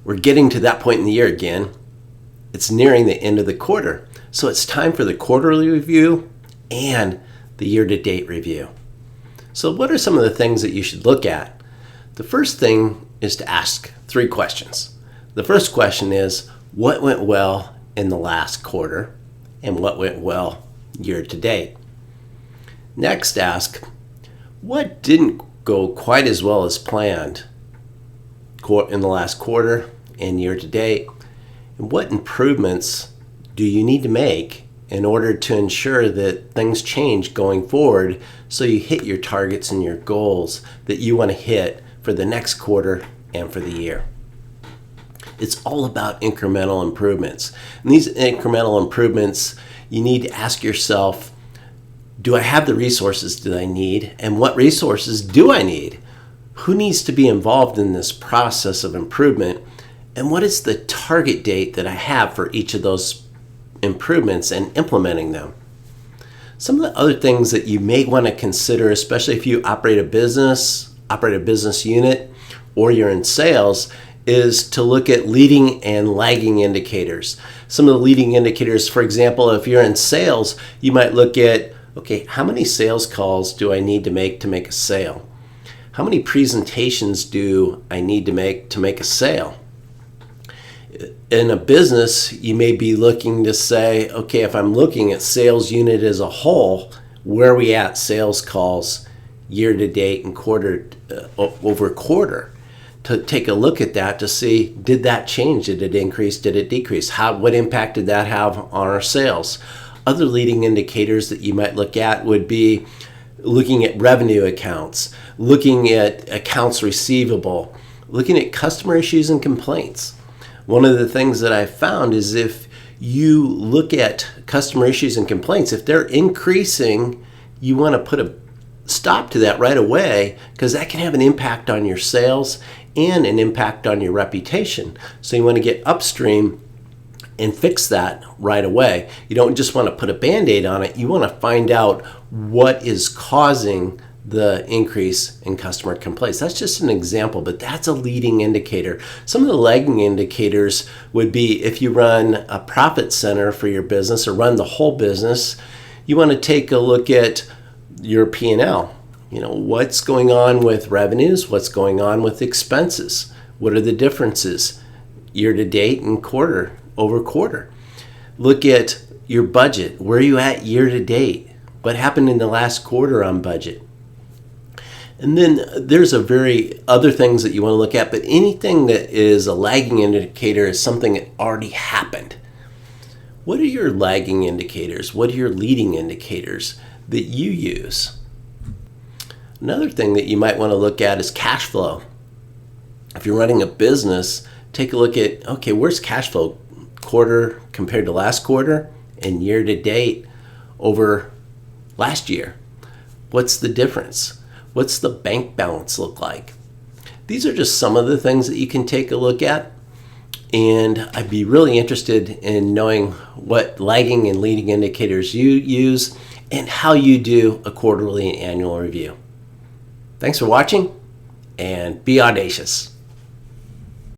We're getting to that point in the year again. It's nearing the end of the quarter. So it's time for the quarterly review and the year-to-date review. So what are some of the things that you should look at? The first thing is to ask 3 questions. The first question is, what went well in the last quarter and what went well year-to-date? Next, ask, what didn't go quite as well as planned in the last quarter and year-to-date? And what improvements do you need to make in order to ensure that things change going forward so you hit your targets and your goals that you want to hit for the next quarter and for the year? It's all about incremental improvements. And these incremental improvements, you need to ask yourself, do I have the resources that I need? And what resources do I need? Who needs to be involved in this process of improvement? And what is the target date that I have for each of those improvements and implementing them? Some of the other things that you may want to consider, especially if you operate a business unit, or you're in sales, is to look at leading and lagging indicators. Some of the leading indicators, for example, if you're in sales, you might look at, okay, how many sales calls do I need to make a sale? How many presentations do I need to make a sale? In a business, you may be looking to say, okay, if I'm looking at sales unit as a whole, where are we at sales calls year to date and quarter over quarter? To take a look at that to see, did that change? Did it increase? Did it decrease? What impact did that have on our sales? Other leading indicators that you might look at would be looking at revenue accounts, looking at accounts receivable, looking at customer issues and complaints. One of the things that I found is if you look at customer issues and complaints, if they're increasing, you want to put a stop to that right away, because that can have an impact on your sales and an impact on your reputation. So you want to get upstream and fix that right away. You don't just want to put a Band-Aid on it. You want to find out what is causing the increase in customer complaints. That's just an example, but that's a leading indicator. Some of the lagging indicators would be if you run a profit center for your business or run the whole business, you want to take a look at your P&L. What's going on with revenues? What's going on with expenses? What are the differences year to date and quarter over quarter? Look at your budget. Where are you at year to date? What happened in the last quarter on budget? And then there's other things that you want to look at, but anything that is a lagging indicator is something that already happened. What are your lagging indicators? What are your leading indicators that you use? Another thing that you might want to look at is cash flow. If you're running a business, take a look at, okay, where's cash flow quarter compared to last quarter and year to date over last year? What's the difference? What's the bank balance look like? These are just some of the things that you can take a look at. And I'd be really interested in knowing what lagging and leading indicators you use and how you do a quarterly and annual review. Thanks for watching, and be audacious.